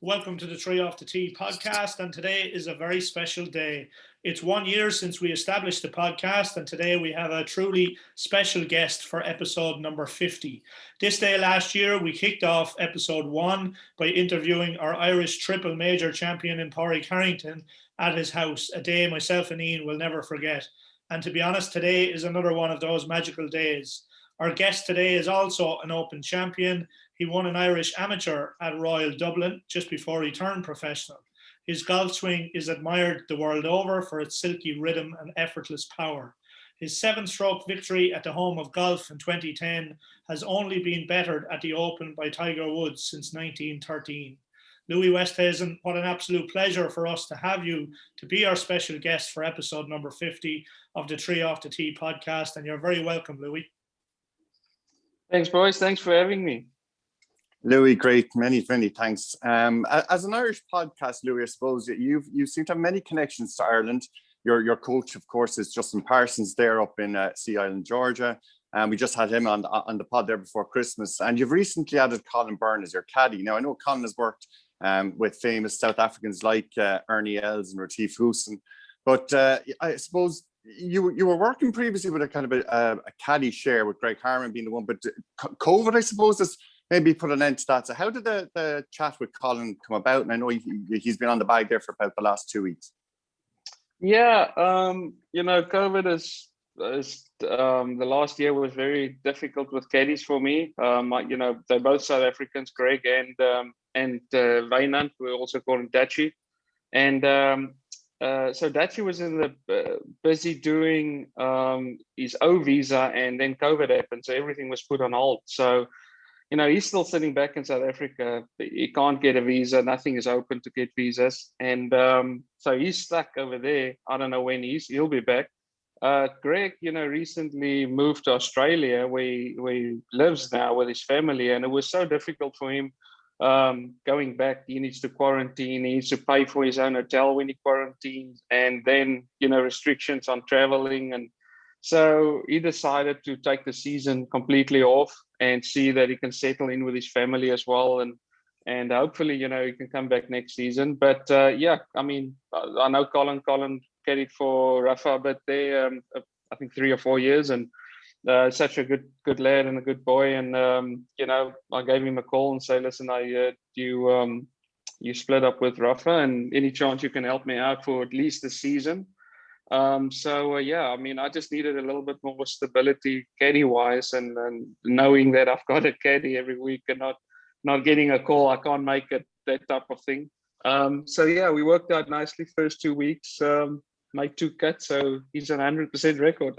Welcome to the Tree Off the Tee podcast, and today is a very special day. It's 1 year since we established the podcast, and today we have a truly special guest for episode number 50. This day last year, we kicked off episode 1 by interviewing our Irish triple major champion in Pádraig Harrington at his house, a day myself and Ian will never forget. And to be honest, today is another one of those magical days. Our guest today is also an Open champion. He won an Irish amateur at Royal Dublin just before he turned professional. His golf swing is admired the world over for its silky rhythm and effortless power. His 7-stroke victory at the Home of Golf in 2010 has only been bettered at the Open by Tiger Woods since 1913. Louis Oosthuizen, what an absolute pleasure for us to have you to be our special guest for episode number 50 of the Tree Off the Tee podcast, and you're very welcome, Louis. Thanks, boys. Thanks for having me. Louis, great. Many thanks. As an Irish podcast, Louis, I suppose you seem to have many connections to Ireland. Your coach, of course, is Justin Parsons there up in Sea Island, Georgia. And we just had him on the pod there before Christmas. And you've recently added Colin Byrne as your caddy. Now, I know Colin has worked with famous South Africans like Ernie Els and Retief Goosen. But I suppose you were working previously with a kind of a caddy share with Greg Harman being the one. But COVID, I suppose, has maybe put an end to that. So how did the chat with Colin come about? And I know he's been on the bag there for about the last 2 weeks. Yeah, COVID is the last year was very difficult with caddies for me. They're both South Africans, Greg and Wynand. We also call him Dachi. And so Dachi was in the busy doing his O visa, and then COVID happened, so everything was put on hold. So he's still sitting back in South Africa. He can't get a visa. Nothing is open to get visas. And so he's stuck over there. I don't know when he'll be back. Greg, recently moved to Australia where he lives now with his family. And it was so difficult for him going back. He needs to quarantine. He needs to pay for his own hotel when he quarantines. And then, restrictions on traveling. And so he decided to take the season completely off and see that he can settle in with his family as well, and hopefully he can come back next season. But I know Colin caddied for Rafa, but they I think 3 or 4 years, and such a good lad and a good boy. And I gave him a call and say, listen, I heard you split up with Rafa, and any chance you can help me out for at least the season. I just needed a little bit more stability caddy wise, and knowing that I've got a caddy every week and not getting a call, I can't make it, that type of thing. We worked out nicely first 2 weeks, made 2 cuts, so he's an 100% record.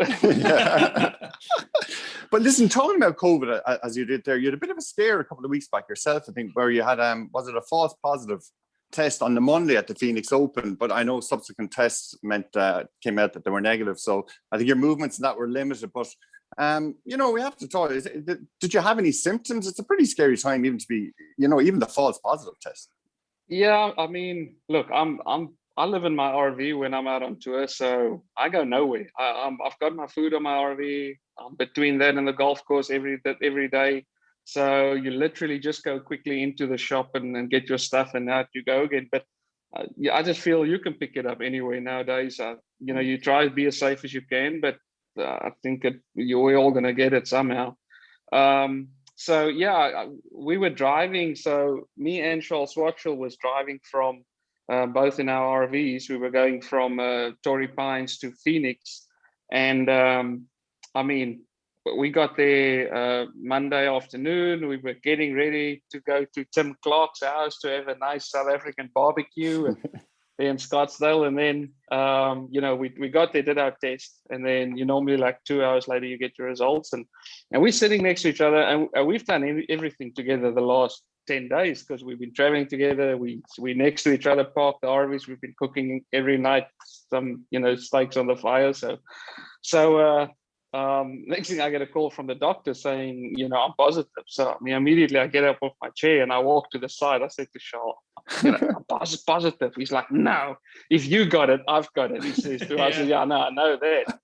But listen, talking about COVID as you did there, you had a bit of a scare a couple of weeks back yourself, I think, where you had was it a false positive test on the Monday at the Phoenix Open, but I know subsequent tests came out that they were negative. So I think your movements in that were limited. But we have to talk. Did you have any symptoms? It's a pretty scary time, even to be, even the false positive test. Yeah, I mean, look, I live in my RV when I'm out on tour, so I go nowhere. I've got my food on my RV. I'm between that and the golf course every day. So you literally just go quickly into the shop and get your stuff, and out you go again. But I just feel you can pick it up anyway nowadays. You try to be as safe as you can, but I think we're all going to get it somehow. We were driving. So me and Charles Watchell was driving from both in our RVs. We were going from Torrey Pines to Phoenix, and we got there Monday afternoon. We were getting ready to go to Tim Clark's house to have a nice South African barbecue there in Scottsdale. And then, we got there, did our test. And then normally like 2 hours later, you get your results. And we're sitting next to each other, and we've done everything together the last 10 days because we've been traveling together. We're next to each other, parked the RVs. We've been cooking every night, some, steaks on the fire. So next thing I get a call from the doctor saying, I'm positive. So immediately I get up off my chair and I walk to the side. I said to Charles, I'm positive. He's like, no, if you got it, I've got it. He says to us, I know that.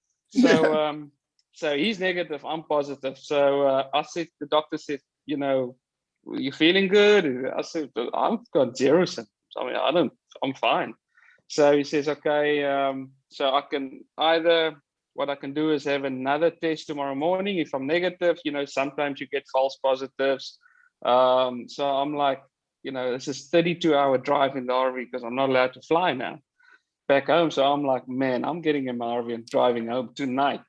So he's negative, I'm positive. So the doctor said, you feeling good? I said, I've got 0 symptoms. I mean, I'm fine. So he says, okay, so I can either, what I can do is have another test tomorrow morning. If I'm negative, sometimes you get false positives. So I'm like, this is 32-hour drive in the RV because I'm not allowed to fly now back home. So I'm like, man, I'm getting in my RV and driving home tonight.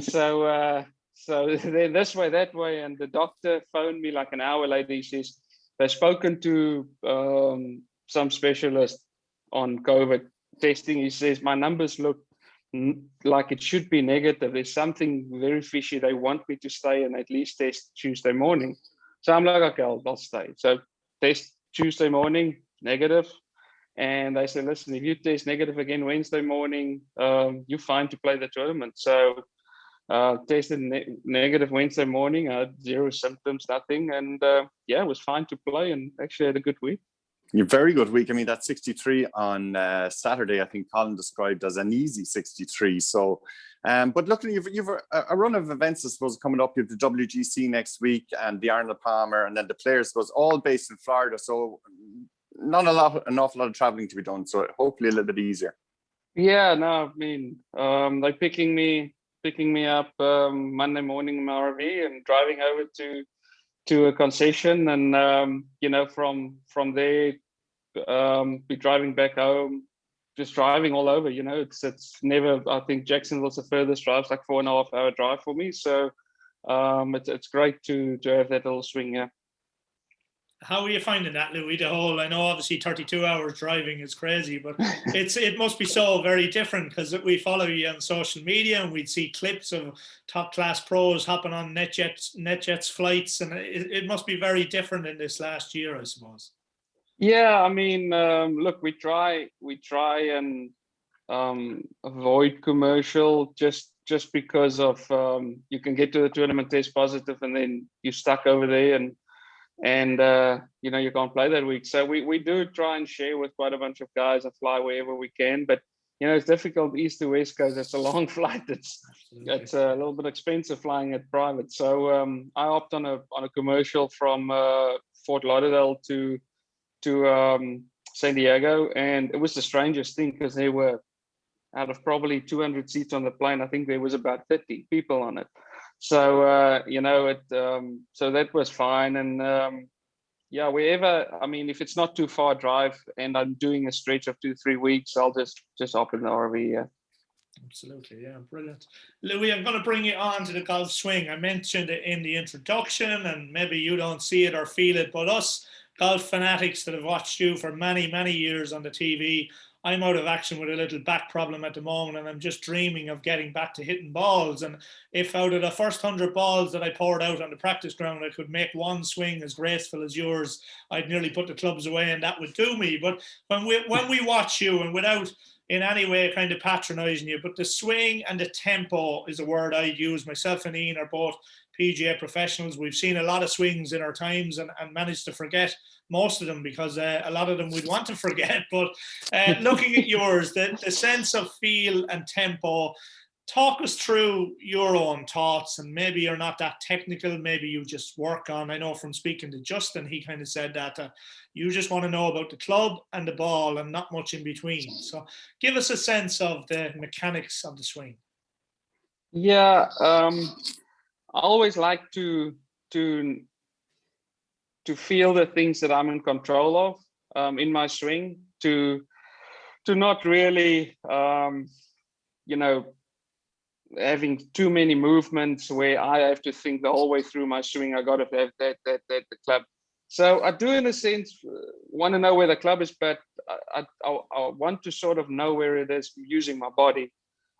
So then this way, that way. And the doctor phoned me like an hour later. He says, they've spoken to some specialist on COVID testing. He says, my numbers look like it should be negative. There's something very fishy. They want me to stay and at least test Tuesday morning. So I'm like, okay, I'll stay. So test Tuesday morning, negative. And they said, listen, if you test negative again Wednesday morning, you're fine to play the tournament. So tested negative Wednesday morning. I had 0 symptoms, nothing. And it was fine to play and actually had a good week. You're very good week. I mean, that 63 on Saturday, I think Colin described as an easy 63. So, but look, you've a run of events, I suppose, coming up. You have the WGC next week and the Arnold Palmer, and then the Players, was all based in Florida. So an awful lot of traveling to be done. So hopefully a little bit easier. Yeah, no, I mean, they're picking me up Monday morning in my RV and driving over to a concession, and from there be driving back home, just driving all over. It's never, I think Jacksonville's the furthest drive. It's like 4.5 hour drive for me, so it's great to have that little swing. Yeah. How are you finding that, Louis? I know obviously 32 hours driving is crazy, but it must be so very different, because we follow you on social media and we'd see clips of top class pros hopping on NetJets flights, and it must be very different in this last year, I suppose. Yeah, I mean, look, we try and avoid commercial just because of you can get to the tournament, test positive, and then you're stuck over there, and you can't play that week. So we do try and share with quite a bunch of guys and fly wherever we can, but it's difficult. East to west coast, it's a long flight. It's a little bit expensive flying at private. So I opt on a commercial from Fort Lauderdale to San Diego, and it was the strangest thing, because there were, out of probably 200 seats on the plane, I think there was about 30 people on it. So so that was fine. And wherever, I mean, if it's not too far drive and I'm doing a stretch of 2-3 weeks, I'll just hop in the RV. Yeah. Absolutely, yeah, brilliant. Louis, I'm going to bring you on to the golf swing. I mentioned it in the introduction, and maybe you don't see it or feel it, but us golf fanatics that have watched you for many, many years on the TV, I'm out of action with a little back problem at the moment, and I'm just dreaming of getting back to hitting balls. And if out of the first 100 balls that I poured out on the practice ground, I could make one swing as graceful as yours, I'd nearly put the clubs away, and that would do me. But when we watch you, and without in any way kind of patronising you, but the swing and the tempo is a word I'd use. Myself and Ian are both PGA professionals. We've seen a lot of swings in our times and managed to forget most of them, because a lot of them we'd want to forget. But looking at yours, the sense of feel and tempo, talk us through your own thoughts. And maybe you're not that technical, maybe you just work on, I know from speaking to Justin, he kind of said that you just want to know about the club and the ball and not much in between. So give us a sense of the mechanics of the swing. Yeah, I always like to feel the things that I'm in control of in my swing, to not really having too many movements where I have to think the whole way through my swing. I got to have that the club. So I do, in a sense, want to know where the club is, but I want to sort of know where it is using my body.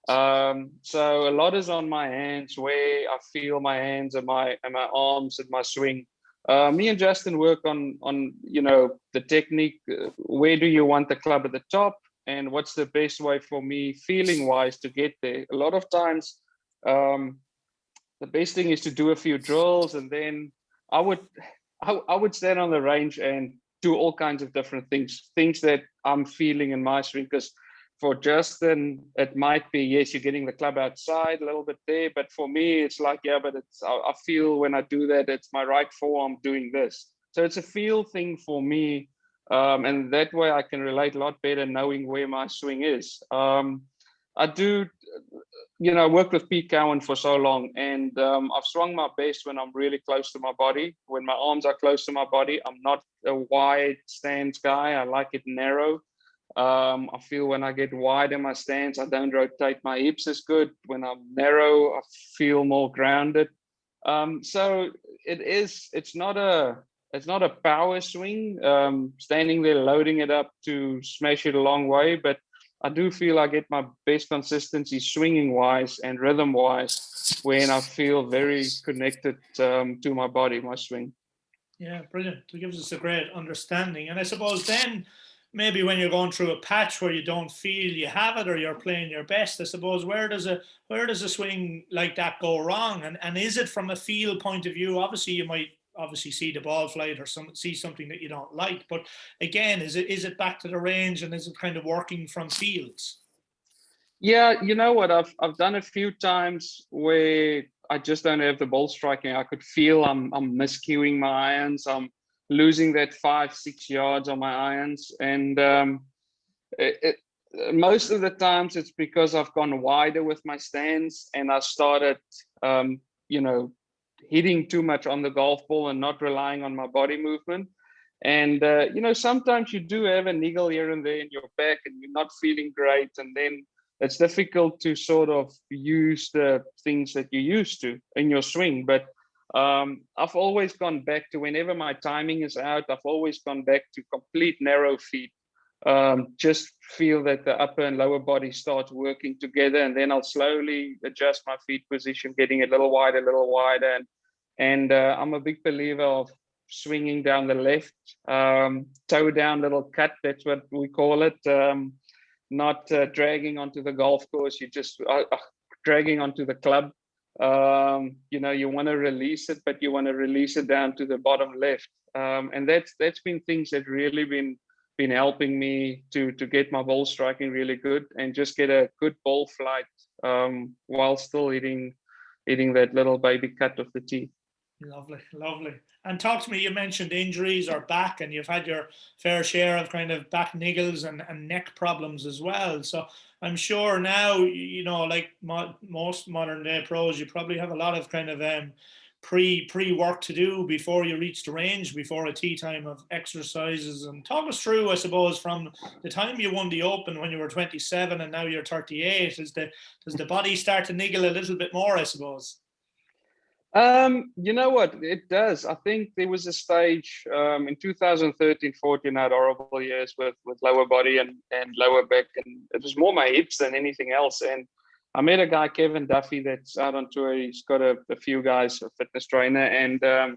So a lot is on my hands, where I feel my hands and my arms and my swing. Me and Justin work on the technique. Where do you want the club at the top, and what's the best way for me feeling wise to get there? A lot of times, the best thing is to do a few drills, and then I would stand on the range and do all kinds of different things that I'm feeling in my swing. Because for Justin, it might be, yes, you're getting the club outside a little bit there, but for me, it's like, yeah, but I feel when I do that, it's my right forearm doing this. So it's a feel thing for me, and that way I can relate a lot better knowing where my swing is. I do, worked with Pete Cowan for so long, and I've swung my best when I'm really close to my body. When my arms are close to my body, I'm not a wide stance guy. I like it narrow. I feel when I get wide in my stance, I don't rotate my hips as good. When I'm narrow, I feel more grounded. So it's not a power swing, standing there loading it up to smash it a long way, but I do feel I get my best consistency swinging wise and rhythm wise when I feel very connected to my body, my swing. Yeah, brilliant. It gives us a great understanding. And I suppose then maybe when you're going through a patch where you don't feel you have it or you're playing your best, I suppose where does a swing like that go wrong? And is it from a feel point of view? Obviously you might see the ball flight or see something that you don't like, but again, is it back to the range, and is it kind of working from fields? Yeah, you know what? I've done a few times where I just don't have the ball striking. I could feel I'm miscuing my irons. I'm losing that 5-6 yards on my irons, and most of the times it's because I've gone wider with my stance and I started, hitting too much on the golf ball and not relying on my body movement. And sometimes you do have a niggle here and there in your back, and you're not feeling great, and then it's difficult to sort of use the things that you used to in your swing. But I've always gone back to, whenever my timing is out, I've always gone back to complete narrow feet. Just feel that the upper and lower body starts working together, and then I'll slowly adjust my feet position, getting a little wider, and I'm a big believer of swinging down the left, toe down little cut. That's what we call it. Not dragging onto the golf course. You just dragging onto the club. You want to release it, but you want to release it down to the bottom left. And that's been things that really been helping me to get my ball striking really good and just get a good ball flight while still hitting that little baby cut of the tee. Lovely. And talk to me, you mentioned injuries or back, and you've had your fair share of kind of back niggles and neck problems as well. So I'm sure now, like most modern day pros, you probably have a lot of kind of pre-work to do before you reach the range, before a tee time of exercises. And talk us through, I suppose, from the time you won the Open when you were 27 and now you're 38, does the body start to niggle a little bit more, I suppose? You know what, it does. I think there was a stage in 2013-14, I had horrible years with lower body and lower back, and it was more my hips than anything else. And I met a guy, Kevin Duffy, that's out on tour. He's got a few guys, a fitness trainer, and a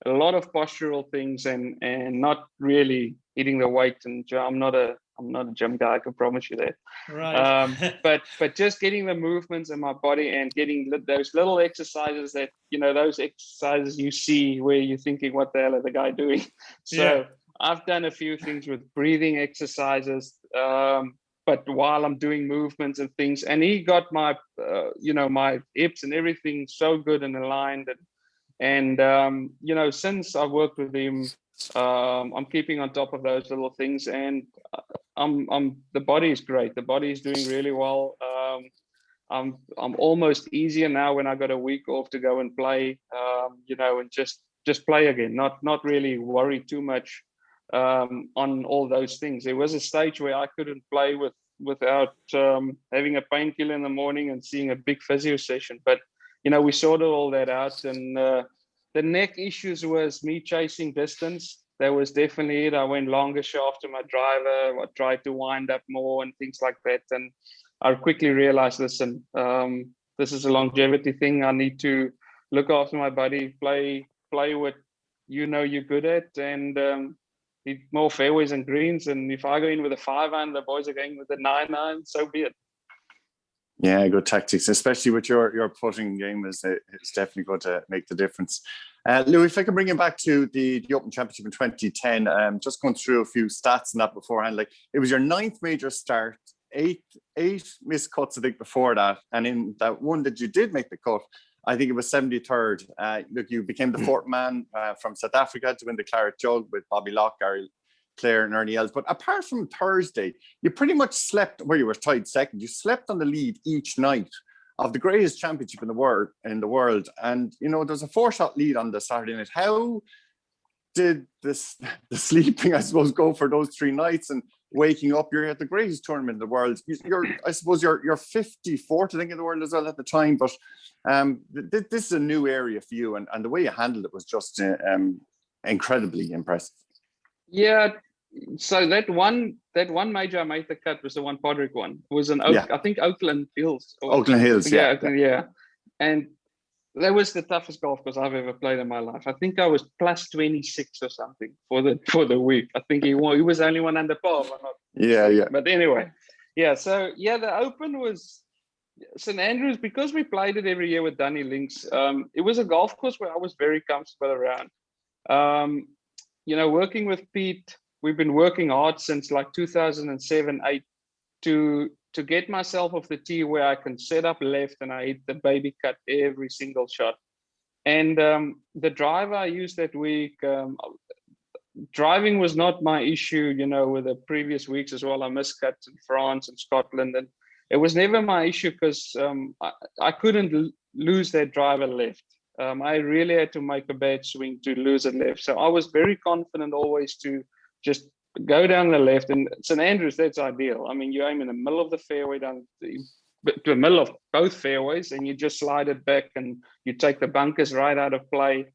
lot of postural things and not really hitting the weight. And I'm not a gym guy, I can promise you that. Right. But just getting the movements in my body and getting those little exercises that, those exercises you see where you're thinking, what the hell are the guy doing? So yeah. I've done a few things with breathing exercises, but while I'm doing movements and things, and he got my, my hips and everything so good and aligned. And since I worked with him, I'm keeping on top of those little things, and the body is great. The body is doing really well. I'm almost easier now when I got a week off to go and play, and just play again. Not really worry too much on all those things. There was a stage where I couldn't play without having a painkiller in the morning and seeing a big physio session. But we sorted all that out, and the neck issues was me chasing distance. That was definitely it. I went longer shaft to my driver. I tried to wind up more and things like that. And I quickly realized, listen, this is a longevity thing. I need to look after my body, play what you're good at, and need more fairways and greens. And if I go in with a 5-iron, the boys are going with a 9-iron, so be it. Yeah, good tactics, especially with your putting game. It's definitely going to make the difference. Louis, if I can bring you back to the Open Championship in 2010, just going through a few stats on that beforehand. Like, it was your 9th major start, eight missed cuts, I think, before that, and in that one that you did make the cut, I think it was 73rd. Look, you became the fourth man from South Africa to win the Claret Jug with Bobby Locke, Gary Clare and Ernie Els. But apart from Thursday, you pretty much slept where you were tied second. You slept on the lead each night of the greatest championship in the world. And, you know, there's a 4-shot lead on the Saturday night. How did the sleeping, I suppose, go for those 3 nights and waking up? You're at the greatest tournament in the world. I suppose you're 54th, I think, in the world as well at the time. But this is a new area for you, and the way you handled it was just incredibly impressive. Yeah. So that one major I made the cut was the one Podrick won. It was I think Oakland Hills. Oakland Hills, yeah. Yeah. And that was the toughest golf course I've ever played in my life. I think I was plus 26 or something for the week. I think he was only one under par. Yeah. But anyway, yeah. So yeah, the Open was St Andrews, because we played it every year with Danny Links. It was a golf course where I was very comfortable around. You know, working with Pete, we've been working hard since like 2007, 8 to get myself off the tee where I can set up left and I hit the baby cut every single shot. And the driver I used that week, driving was not my issue, you know, with the previous weeks as well. I missed cuts in France and Scotland, and it was never my issue because I couldn't lose that driver left. I really had to make a bad swing to lose it left. So I was very confident always to just go down the left. And St Andrews, that's ideal. I mean, you aim in the middle of the fairway down to the middle of both fairways, and you just slide it back and you take the bunkers right out of play.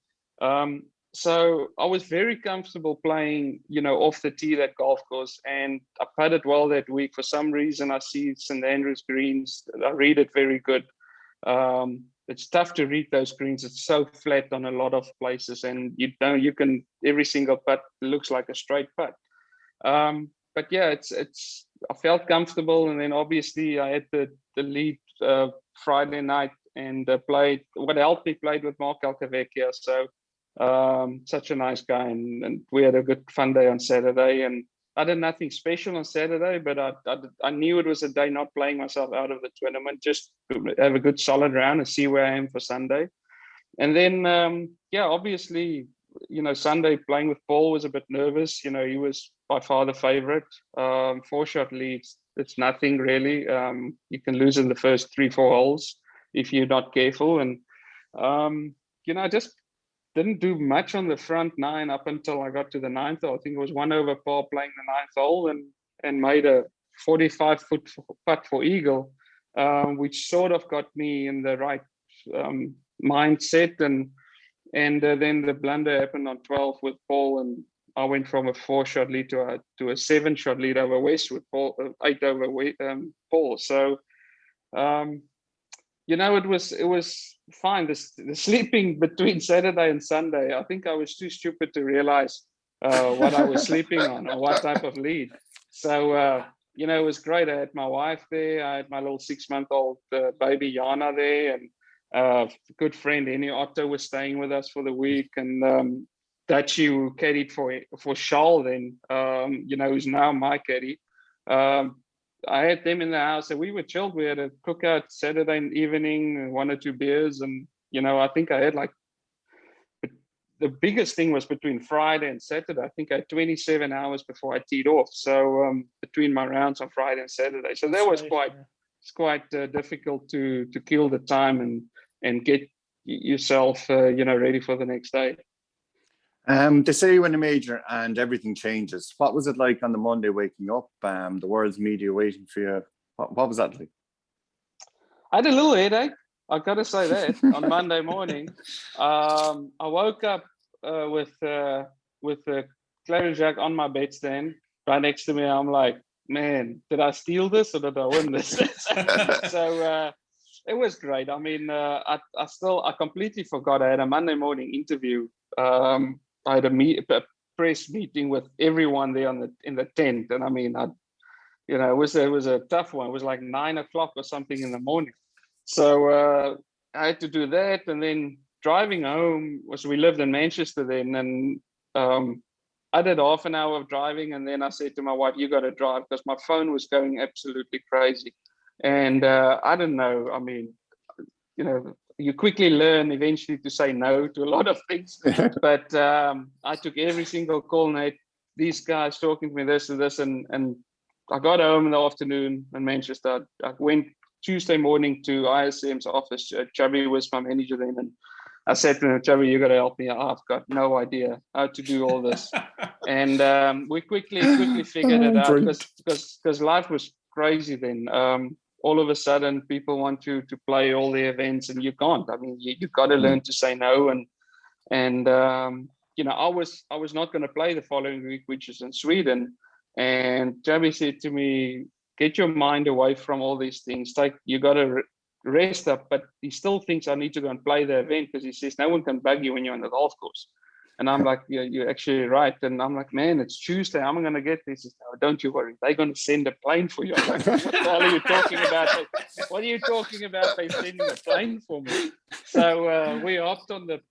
So I was very comfortable playing, you know, off the tee that golf course, and I putted well that week. For some reason, I see St Andrews greens. I read it very good. It's tough to read those greens. It's so flat on a lot of places, and you can every single putt looks like a straight putt. But yeah, I felt comfortable, and then obviously I had the lead Friday night and played. What helped me, played with Mark Alcavecchia. So such a nice guy, and we had a good fun day on Saturday. And I did nothing special on Saturday, but I knew it was a day not playing myself out of the tournament, just to have a good solid round and see where I am for Sunday. And then, yeah, obviously, you know, Sunday playing with Paul was a bit nervous. You know, he was by far the favorite. 4-shot leads, it's nothing really. You can lose in the first 3-4 holes if you're not careful. And, you know, I just didn't do much on the front 9 up until I got to the 9th hole. I think it was 1 over par playing the 9th hole and made a 45-foot putt for eagle, which sort of got me in the right mindset. And then the blunder happened on 12 with Paul, and I went from a 4-shot lead to a 7-shot lead over West with Paul, 8 over Paul. So, you know, it was fine. The sleeping between Saturday and Sunday, I think I was too stupid to realize what I was sleeping on or what type of lead. So, you know, it was great. I had my wife there. I had my little 6-month-old baby Jana there, and good friend Henny Otto was staying with us for the week, and Dutchie, who caddied for Charles then, you know, who's now my caddy. I had them in the house, and we were chilled. We had a cookout Saturday evening, 1 or 2 beers, and you know, I think I had like the biggest thing was between Friday and Saturday. I think I had 27 hours before I teed off. So between my rounds on Friday and Saturday, so that was quite difficult to kill the time and get yourself you know, ready for the next day. They say you win a major and everything changes. What was it like on the Monday waking up? The world's media waiting for you. What was that like? I had a little headache. I got to say that on Monday morning. I woke up with the Claret Jug on my bedstand right next to me. I'm like, man, did I steal this or did I win this? So it was great. I mean, I completely forgot I had a Monday morning interview. I had a press meeting with everyone there in the tent, and I mean, you know, it was a tough one. It was like 9 o'clock or something in the morning, so I had to do that, and then driving home we lived in Manchester then, and I did half an hour of driving, and then I said to my wife, "You got to drive," because my phone was going absolutely crazy, and I didn't know. I mean, you know, you quickly learn eventually to say no to a lot of things. But I took every single call, and these guys talking to me this and this, and I got home in the afternoon in Manchester. I went Tuesday morning to ISM's office. Chubby was my manager then, and I said to him, Chubby, you got to help me. I've got no idea how to do all this. And we quickly figured it out, because life was crazy then. All of a sudden, people want you to play all the events, and you can't. I mean, you got to learn to say no. And I was not going to play the following week, which is in Sweden. And Chubby said to me, get your mind away from all these things. You got to rest up. But he still thinks I need to go and play the event, because he says no one can bug you when you're on the golf course. And I'm like, yeah, you're actually right. And I'm like, man, it's Tuesday. I'm going to get this. He says, no, don't you worry. They're going to send a plane for you. I'm like, what the hell are you talking about? What are you talking about? They're sending a plane for me. So we hopped on the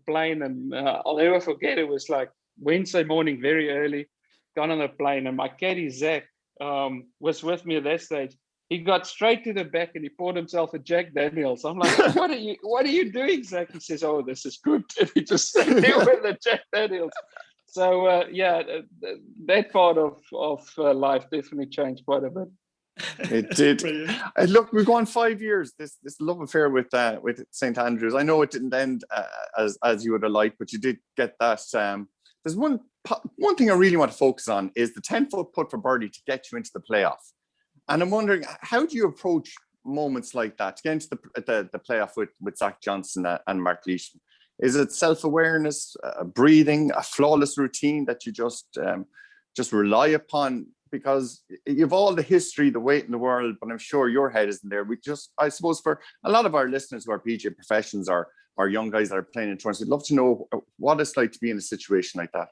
plane, and I'll never forget. It was like Wednesday morning, very early. Got on the plane, and my caddy Zach was with me at that stage. He got straight to the back and he poured himself a Jack Daniels. I'm like, what are you doing, Zach? He says, oh, this is good. And he just sat there with the Jack Daniels. So that part of life definitely changed quite a bit. It did. Look, we've gone 5 years. This love affair with St. Andrews. I know it didn't end as you would have liked, but you did get that. There's one thing I really want to focus on is the 10-foot putt for birdie to get you into the playoff. And I'm wondering, how do you approach moments like that to get into the playoff with Zach Johnson and Mark Leishman? Is it self-awareness, breathing, a flawless routine that you just rely upon? Because you've all the history, the weight in the world, but I'm sure your head isn't there. I suppose for a lot of our listeners who are PGA professionals or young guys that are playing in tournaments, we'd love to know what it's like to be in a situation like that.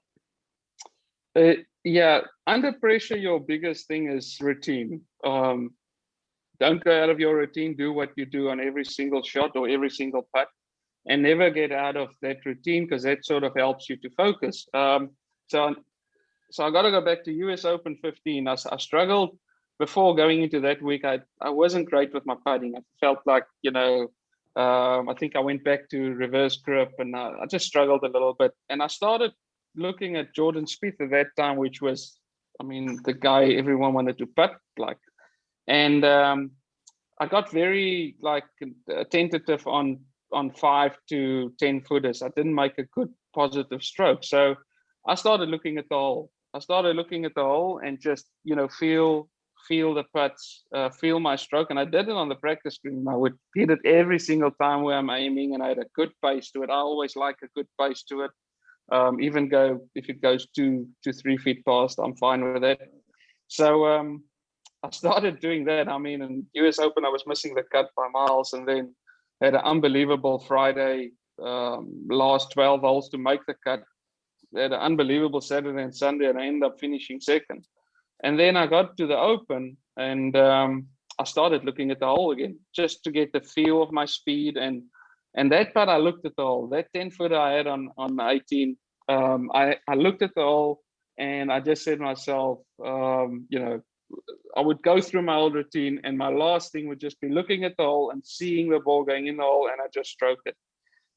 Yeah, under pressure, your biggest thing is routine. Don't go out of your routine. Do what you do on every single shot or every single putt, and never get out of that routine, because that sort of helps you to focus. So I got to go back to US Open 15. I struggled before going into that week. I wasn't great with my putting. I felt like, I think I went back to reverse grip, and I just struggled a little bit. And I started looking at Jordan Spieth at that time, which was, the guy everyone wanted to putt like. And I got very tentative on 5 to 10 footers. I didn't make a good positive stroke. So I started looking at the hole. And just, feel the putts, feel my stroke. And I did it on the practice screen. I would hit it every single time where I'm aiming, and I had a good pace to it. I always like a good pace to it. Even if it goes 2 to 3 feet past, I'm fine with that. So I started doing that. In US Open, I was missing the cut by miles, and then had an unbelievable Friday, last 12 holes to make the cut. Had an unbelievable Saturday and Sunday, and I ended up finishing second. And then I got to the Open, and I started looking at the hole again, just to get the feel of my speed. And that part, I looked at the hole. That 10-footer I had on 18, I looked at the hole, and I just said to myself, I would go through my old routine, and my last thing would just be looking at the hole and seeing the ball going in the hole, and I just stroked it.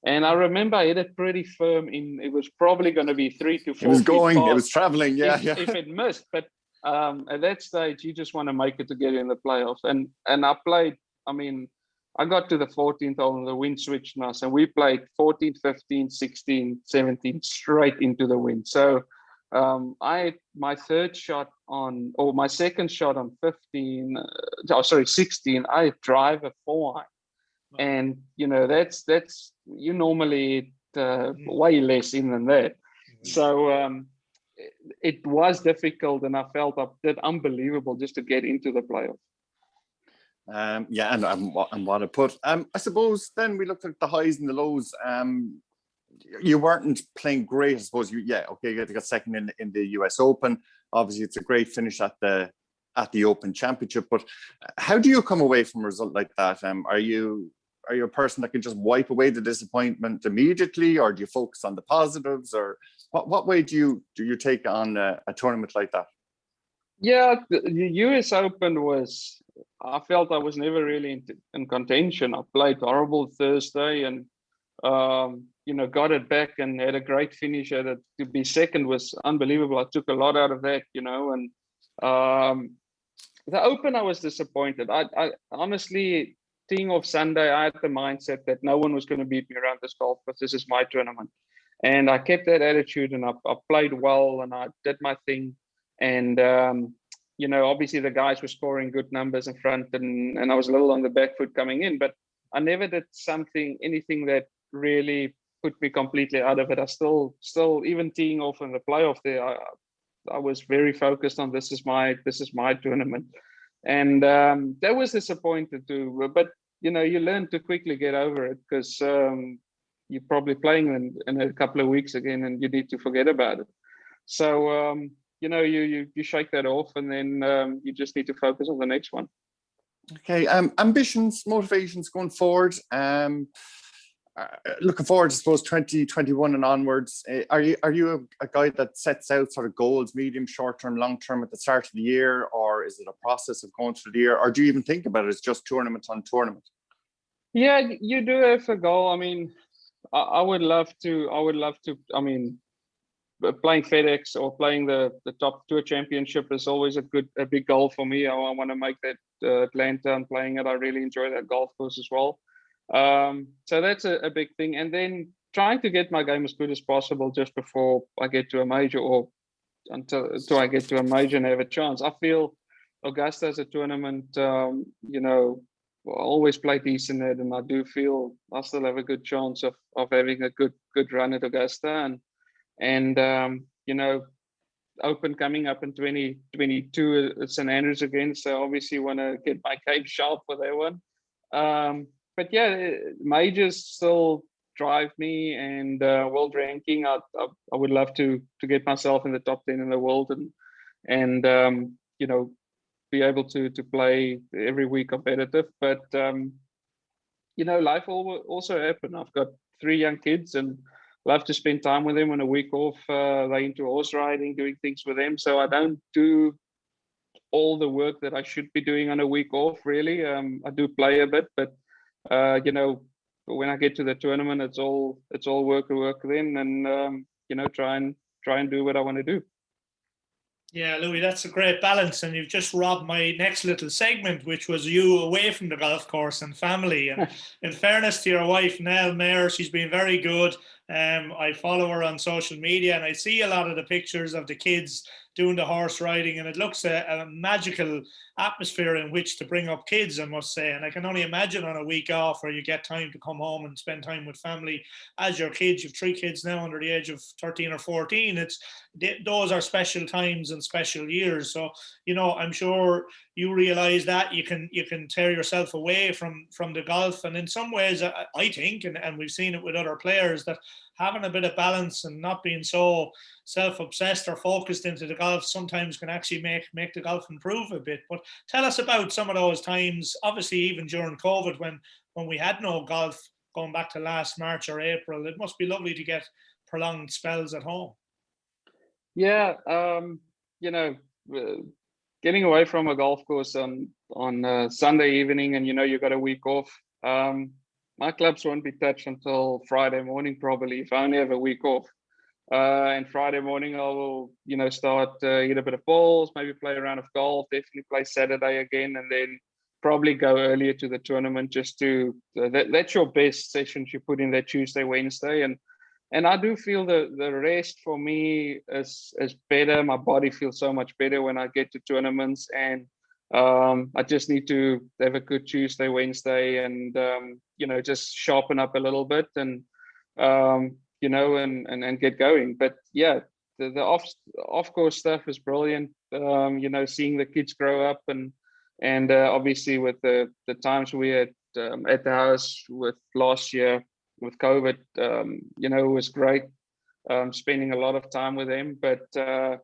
And I remember I hit it pretty firm it was probably going to be 3 to 4 It was feet going, past it was traveling, yeah. If it missed. But at that stage, you just want to make it to get in the playoffs. And I played, I got to the 14th hole, and the wind switched on us, and we played 14, 15, 16, 17 straight into the wind. So my second shot on 16, I drive a 4-iron. And that's you normally way less in than that. So it was difficult, and I felt I did unbelievable just to get into the playoffs. And what I put. I suppose then we looked at the highs and the lows. You weren't playing great, I suppose. You got second in the US Open. Obviously, it's a great finish at the Open Championship. But how do you come away from a result like that? Are you a person that can just wipe away the disappointment immediately, or do you focus on the positives, or what way do you take on a tournament like that? Yeah, the US Open was I felt I was never really in contention. I played horrible Thursday and got it back and had a great finish at it. To be second was unbelievable. I took a lot out of that, and the Open, I was disappointed. I honestly, teeing off Sunday, I had the mindset that no one was going to beat me around this golf because this is my tournament. And I kept that attitude, and I played well and I did my thing. And, obviously the guys were scoring good numbers in front, and I was a little on the back foot coming in, but I never did anything that really put me completely out of it. I still even teeing off in the playoff there, I was very focused on this is my tournament, and that was disappointed too. But you learn to quickly get over it because you're probably playing in a couple of weeks again, and you need to forget about it. So you shake that off, and then you just need to focus on the next one. Okay, ambitions, motivations going forward. Looking forward, I suppose, 2021 and onwards. Are you a guy that sets out sort of goals, medium, short term, long term at the start of the year, or is it a process of going through the year, or do you even think about it as just tournament on tournament? Yeah, you do have a goal. I mean, I would love to. I mean, playing FedEx or playing the top tour championship is always a big goal for me. I want to make that Atlanta and playing it. I really enjoy that golf course as well. So that's a big thing. And then trying to get my game as good as possible just before I get to a major, or until I get to a major and have a chance. I feel Augusta is a tournament, I always play decent at, and I do feel I still have a good chance of having a good run at Augusta, and Open coming up in 2022 at St Andrews again. So obviously want to get my game sharp for that one. But yeah, majors still drive me, and world ranking. I would love to get myself in the top 10 in the world, and be able to play every week competitive. But life will also happen. I've got 3 young kids, and love to spend time with them on a week off. They're into horse riding, doing things with them. So I don't do all the work that I should be doing on a week off, really. I do play a bit, but when I get to the tournament, it's all work then, and try and do what I want to do. Yeah, Louis, that's a great balance, and you've just robbed my next little segment, which was you away from the golf course and family. And in fairness to your wife, Nell Mayer, she's been very good. I follow her on social media, and I see a lot of the pictures of the kids doing the horse riding, and it looks a magical atmosphere in which to bring up kids, I must say. And I can only imagine on a week off where you get time to come home and spend time with family as your kids. You've 3 kids now under the age of 13 or 14. Those are special times and special years. So I'm sure you realize that you can tear yourself away from the golf, and in some ways I think, and we've seen it with other players, that having a bit of balance and not being so self-obsessed or focused into the golf sometimes can actually make the golf improve a bit. But tell us about some of those times, obviously even during COVID, when we had no golf, going back to last March or April. It must be lovely to get prolonged spells at home. Yeah, getting away from a golf course on Sunday evening, and you got a week off. My clubs won't be touched until Friday morning, probably, if I only have a week off. And Friday morning, I will, start hit a bit of balls, maybe play a round of golf, definitely play Saturday again, and then probably go earlier to the tournament just to, that's your best sessions you put in that Tuesday, Wednesday. And I do feel the rest for me is better. My body feels so much better when I get to tournaments, and I just need to have a good Tuesday, Wednesday, and just sharpen up a little bit, and and get going. But yeah, the off course stuff is brilliant. Seeing the kids grow up, and obviously with the times we had at the house with last year with COVID, it was great spending a lot of time with them, but the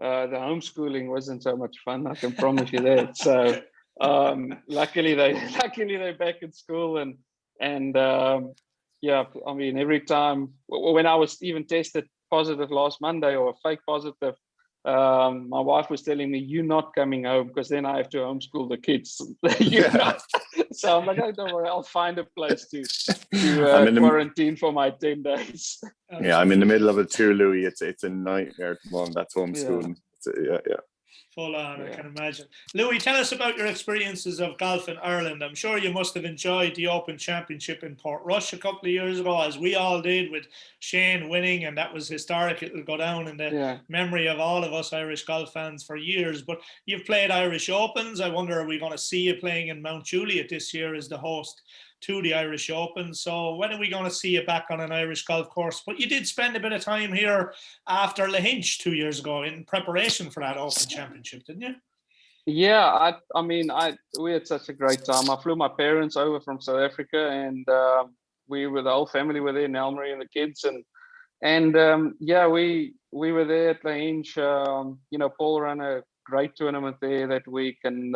homeschooling wasn't so much fun, I can promise you that. So luckily they're back in school, and yeah, I mean, every time when I was even tested positive last Monday, or fake positive, my wife was telling me, "You're not coming home because then I have to homeschool the kids." You're not. So I'm like, "Oh, don't worry, I'll find a place to quarantine for my 10 days." Yeah, I'm in the middle of it too, Louis. It's a nightmare at the moment. That's homeschooling. Yeah. Full on, I can imagine. Louis, tell us about your experiences of golf in Ireland. I'm sure you must have enjoyed the Open Championship in Portrush a couple of years ago, as we all did, with Shane winning, and that was historic. It'll go down in the memory of all of us Irish golf fans for years. But you've played Irish Opens. I wonder, are we going to see you playing in Mount Juliet this year as the host to the Irish Open? So when are we going to see you back on an Irish golf course? But you did spend a bit of time here after Lahinch 2 years ago in preparation for that Open Championship, didn't you? Yeah, I mean, we had such a great time. I flew my parents over from South Africa, and we were, the whole family were there, Nelmarie and the kids, and we were there at Lahinch. Paul ran a great tournament there that week, and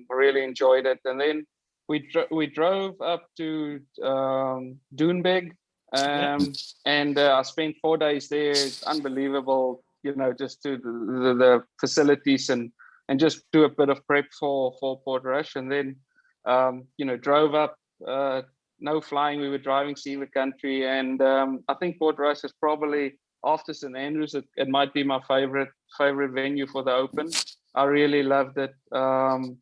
really enjoyed it. And then we drove up to Doonbeg, and I spent 4 days there. It's unbelievable, just to the facilities and just do a bit of prep for Portrush, and then drove up. No flying. We were driving, seeing the country, and I think Portrush is probably, after St Andrews, it might be my favorite venue for the Open. I really loved it.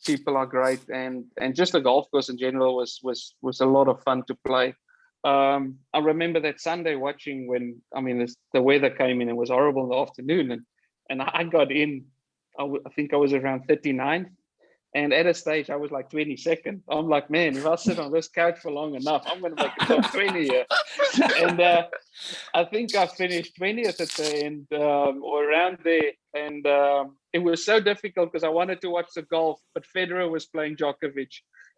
People are great, and just the golf course in general was a lot of fun to play. I remember that Sunday watching when, the weather came in. It was horrible in the afternoon, and I got in. I think I was around 39th, and at a stage I was like 22nd. I'm like, man, if I sit on this couch for long enough, I'm going to make a top 20 here. And I think I finished 20th at the end, or around there. And it was so difficult because I wanted to watch the golf, but Federer was playing Djokovic,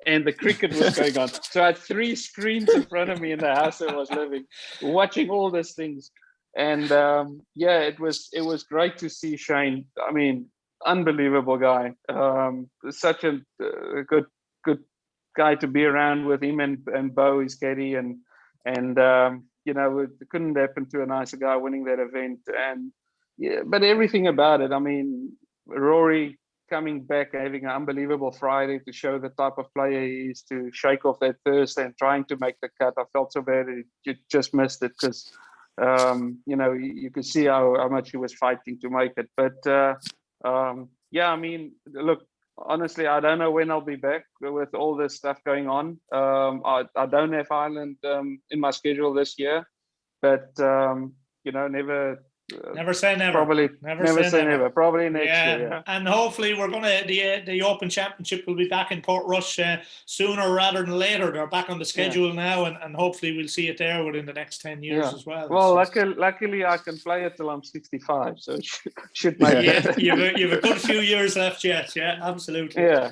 and the cricket was going on. So I had 3 screens in front of me in the house I was living, watching all these things. And it was great to see Shane. Unbelievable guy. Such a good guy to be around with, him and Bo, his Caddie, and it couldn't happen to a nicer guy winning that event. And but everything about it. Rory coming back, having an unbelievable Friday to show the type of player he is, to shake off that thirst and trying to make the cut. I felt so bad he just missed it, because you could see how much he was fighting to make it. But look, honestly, I don't know when I'll be back with all this stuff going on. I don't have Ireland in my schedule this year, but never say never. Probably never say never. Probably next year. Yeah. And hopefully we're gonna the Open Championship will be back in Portrush sooner rather than later. They're back on the schedule now, and hopefully we'll see it there within the next 10 years as well. Well, luckily I can play it till I'm 65, so it should make it. You have a good few years left yet. Yeah, absolutely. Yeah.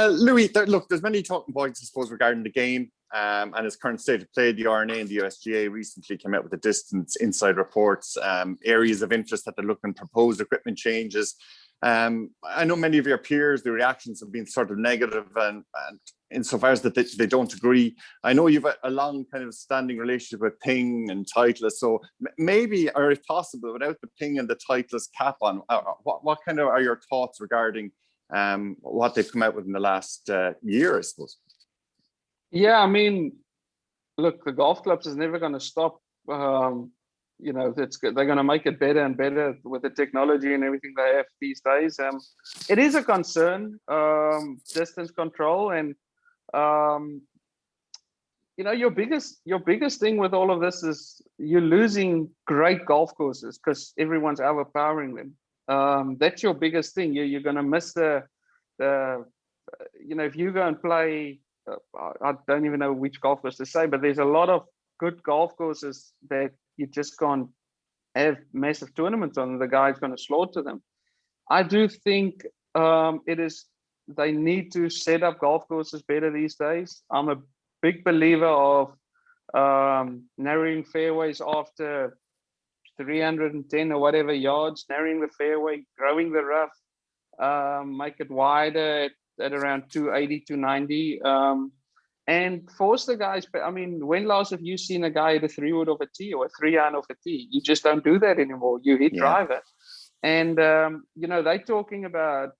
Louis, there's many talking points, I suppose, regarding the game. And its current state of play. The RNA and the USGA recently came out with the distance inside reports, areas of interest that they're looking, proposed equipment changes. I know many of your peers, the reactions have been sort of negative, and insofar as that they don't agree. I know you've a long kind of standing relationship with Ping and Titleist, so maybe, or if possible, without the Ping and the Titleist cap on, what kind of are your thoughts regarding what they've come out with in the last year, I suppose? Yeah, look, the golf clubs is never going to stop. They're going to make it better and better with the technology and everything they have these days. It is a concern, distance control, and your biggest thing with all of this is you're losing great golf courses because everyone's overpowering them. That's your biggest thing. You're going to miss the if you go and play. I don't even know which golf course to say, but there's a lot of good golf courses that you just can't have massive tournaments on. The guy's going to slaughter them. I do think they need to set up golf courses better these days. I'm a big believer of narrowing fairways after 310 or whatever yards, narrowing the fairway, growing the rough, make it wider at around 280, 290, and force the guys. When last have you seen a guy hit a 3-wood off a tee or a 3-iron off a tee? You just don't do that anymore. You hit driver. And they're talking about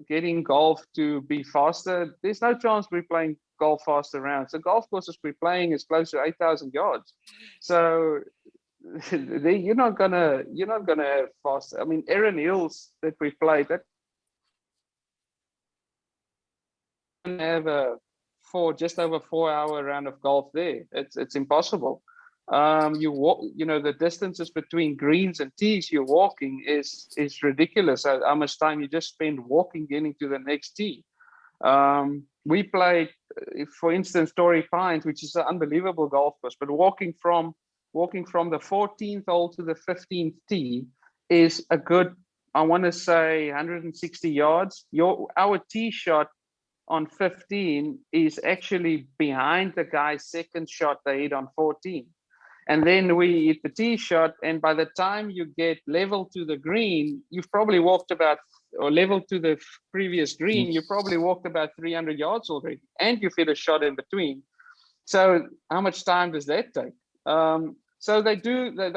getting golf to be faster. There's no chance we're playing golf faster rounds. The golf courses we're playing is close to 8,000 yards. So you're not gonna have fast. I mean, Erin Hills that we played, that have just over 4 hour round of golf there. It's impossible. You walk, the distances between greens and tees you're walking is ridiculous. How much time you just spend walking getting to the next tee. We played, for instance, Torrey Pines, which is an unbelievable golf course, but walking from the 14th hole to the 15th tee is a good, I want to say, 160 yards. Our tee shot on 15 is actually behind the guy's second shot they hit on 14. And then we hit the tee shot, and by the time you get level to the green, you've probably walked about, or level to the previous green, you probably walked about 300 yards already, and you've hit a shot in between. So how much time does that take? So they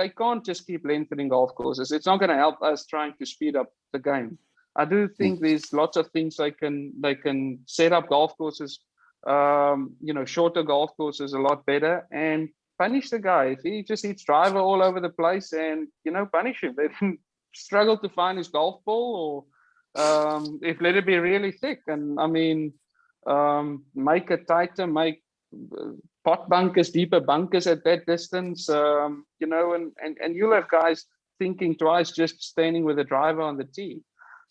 can't just keep lengthening golf courses. It's not going to help us trying to speed up the game. I do think there's lots of things they can set up golf courses, shorter golf courses a lot better, and punish the guy if he just hits driver all over the place, and punish him. They didn't struggle to find his golf ball, or if let it be really thick. And I mean, make it tighter, make pot bunkers, deeper bunkers at that distance, and you'll have guys thinking twice just standing with a driver on the tee.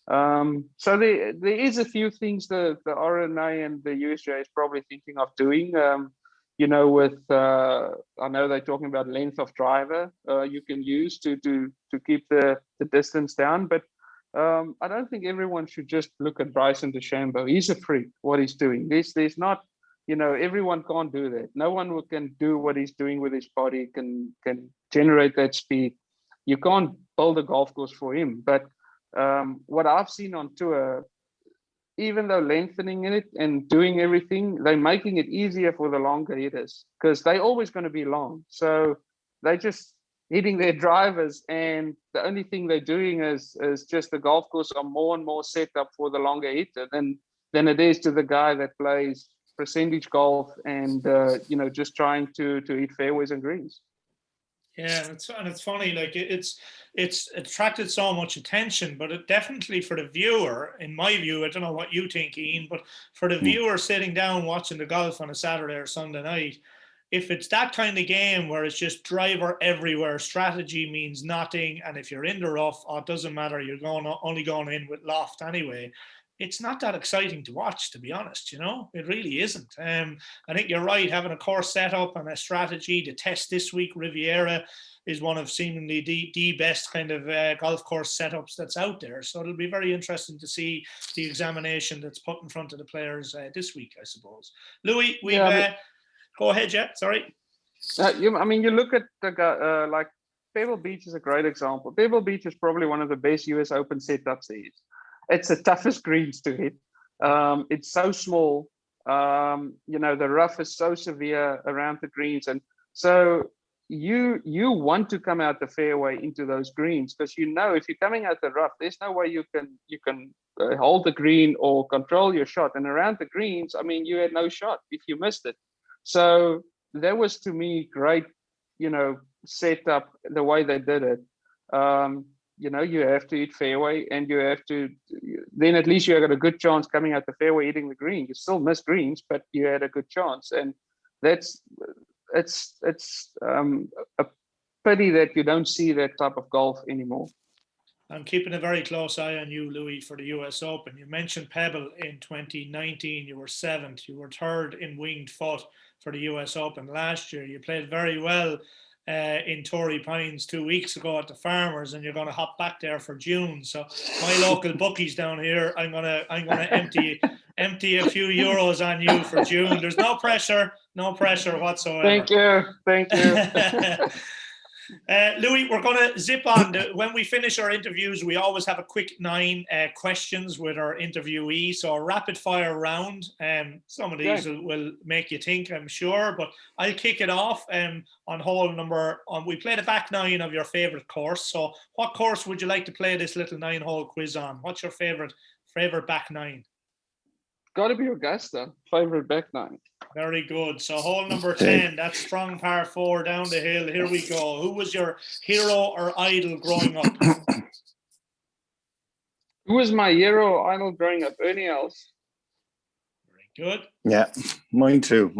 So there is a few things the RNA and the USGA is probably thinking of doing. With I know they're talking about length of driver you can use to keep the distance down, but I don't think everyone should just look at Bryson DeChambeau. He's a freak. What he's doing, there's not, everyone can't do that. No one can do what he's doing with his body, can generate that speed. You can't build a golf course for him. But what I've seen on tour, even though lengthening it and doing everything, they're making it easier for the longer hitters, because they're always going to be long. So they're just hitting their drivers, and the only thing they're doing is just the golf course are more and more set up for the longer hitter than it is to the guy that plays percentage golf and just trying to hit fairways and greens. Yeah, it's funny, like it's attracted so much attention, but it definitely, for the viewer, in my view, I don't know what you think, Ian, but for the viewer sitting down watching the golf on a Saturday or Sunday night, if it's that kind of game where it's just driver everywhere, strategy means nothing, and if you're in the rough, it doesn't matter, you're only going in with loft anyway, it's not that exciting to watch, to be honest. It really isn't. I think you're right, having a course set up and a strategy. The test this week, Riviera, is one of seemingly the best kind of golf course setups that's out there. So it'll be very interesting to see the examination that's put in front of the players this week, I suppose. Louis, go ahead, yeah, sorry. You look at the like Pebble Beach is a great example. Pebble Beach is probably one of the best US Open setups there is. It's the toughest greens to hit. It's so small. The rough is so severe around the greens, and so you want to come out the fairway into those greens, because if you're coming out the rough, there's no way you can hold the green or control your shot. And around the greens, you had no shot if you missed it. So that was, to me, great. Set up the way they did it. You have to hit fairway, and you have to, then at least you got a good chance coming out the fairway hitting the green. You still miss greens, but you had a good chance. And it's a pity that you don't see that type of golf anymore. I'm keeping a very close eye on you, Louis, for the US Open. You mentioned Pebble in 2019. You were 7th. You were 3rd in winged foot for the US Open last year. You played very well in Torrey Pines 2 weeks ago at the Farmers, and you're going to hop back there for June. So my local bookies down here, I'm gonna empty a few euros on you for June. There's no pressure whatsoever. Thank you. Louis, we're going to zip on. When we finish our interviews, we always have a quick 9 questions with our interviewee. So a rapid fire round. Some of these will make you think, I'm sure, but I'll kick it off on hole number. We play the back 9 of your favorite course. So what course would you like to play this little 9-hole quiz on? What's your favorite back 9? Got to be Augusta. Favorite back 9. Very good. So hole number 10, that's strong par 4 down the hill. Here we go. Who was your hero or idol growing up? Who was my hero or idol growing up? Ernie Els. Very good. Yeah, mine too.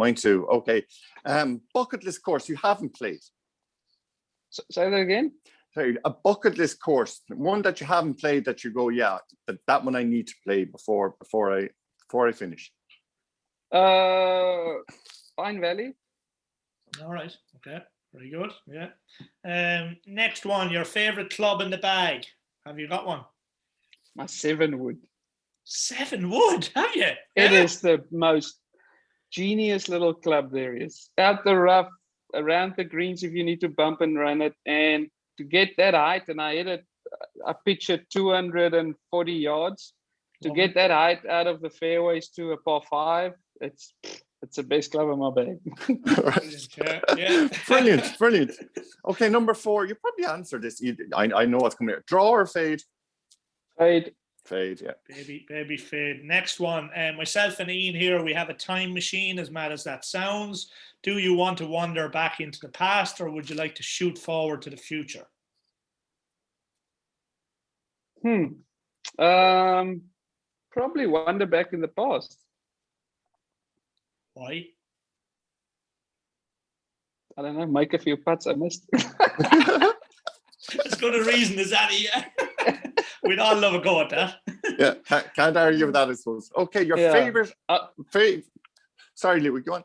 Okay. Bucket list course you haven't played. Say that again? Sorry, a bucket list course, one that you haven't played that you go, yeah, that one I need to play before I finish. Pine Valley. All right. Okay. Very good. Yeah. Next one, your favorite club in the bag. Have you got one? My 7 wood. 7 wood, have you? It is the most genius little club there is. Out the rough, around the greens if you need to bump and run it. And to get that height, and I hit it, I pitched it 240 yards. To get that height out of the fairways to a par 5, it's the best club in my bag. Yeah. Brilliant. Okay, number 4. You probably answered this. I know what's coming here. Draw or fade? Fade, yeah. Baby fade. Next one. Myself and Ian here, we have a time machine, as mad as that sounds. Do you want to wander back into the past, or would you like to shoot forward to the future? Probably wander back in the past. Why? I don't know, make a few putts I missed. As good a reason as any. We'd all love a go at that. Yeah, can't argue with that, I suppose. Okay, your favorite. Sorry, Louis, go on.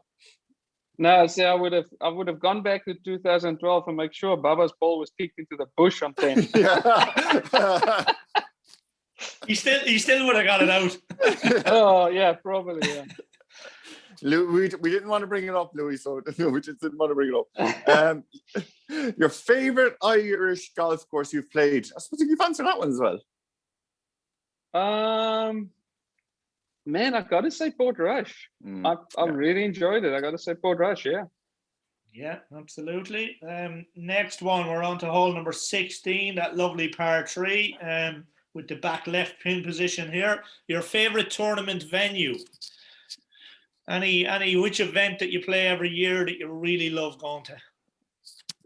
No, see, I would have gone back to 2012 and make sure Bubba's ball was kicked into the bush on 10. He still would have got it out. Oh yeah, probably. Yeah. We didn't want to bring it up, Louis, so we just didn't want to bring it up. Your favorite Irish golf course you've played? I suppose you've answered that one as well. Man, I got to say Portrush. I really enjoyed it. I got to say Portrush. Yeah. Yeah, absolutely. Next one, we're on to hole number 16, that lovely par 3, with the back left pin position here. Your favorite tournament venue? Which event that you play every year that you really love going to?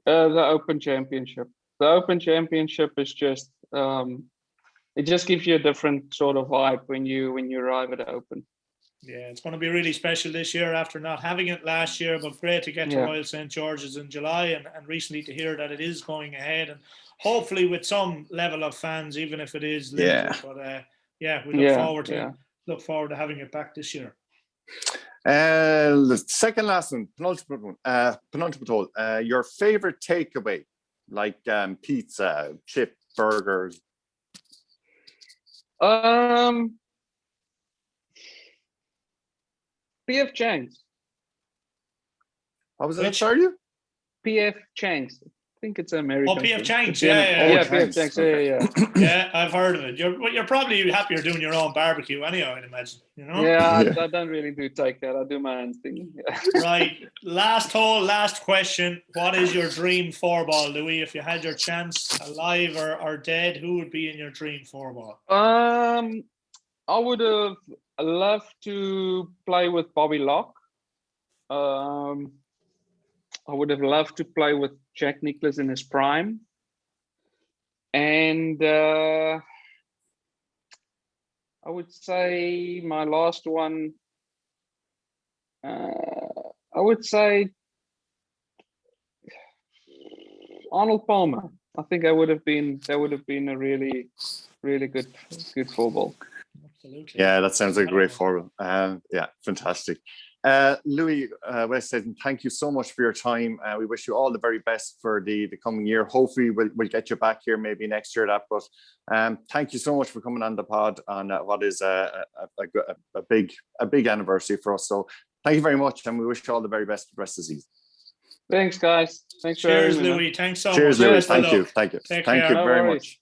The Open Championship. The Open Championship is just it just gives you a different sort of vibe when you arrive at the Open. Yeah, it's going to be really special this year after not having it last year, but great to get to Royal St. George's in July and recently to hear that it is going ahead, and hopefully with some level of fans, even if it is limited. But we look forward to having it back this year. The second last one, penultimate hole. Your favorite takeaway, like pizza, chip, burgers. PF Chang's. What was that? Sorry, PF Chang's. I think it's American. Oh, PF Chang's, PF Chang's, yeah. Yeah, I've heard of it. You're probably happier doing your own barbecue anyhow, I'd imagine. You know? Yeah, I don't really do take that. I do my own thing. Right. Last hole, last question. What is your dream 4-ball, Louis? If you had your chance, alive or dead, who would be in your dream 4-ball? I would have loved to play with Bobby Locke. I would have loved to play with Jack Nicklaus in his prime. And I would say my last one, I would say Arnold Palmer. I think that would have been a really, really good 4-ball. Absolutely. Yeah, that sounds like a great 4-ball. Yeah, fantastic. Louis Westhuizen, thank you so much for your time. We wish you all the very best for the coming year. Hopefully we'll get you back here maybe next year. But thank you so much for coming on the pod on what is a big anniversary for us. So thank you very much, and we wish you all the very best for the rest of the season. Thanks, guys. Thanks for Cheers, having me, man. Louis. Thanks so Cheers, much. Louis. Best of Thank you. luck. Thank you. Take Thank care. you No very worries. much.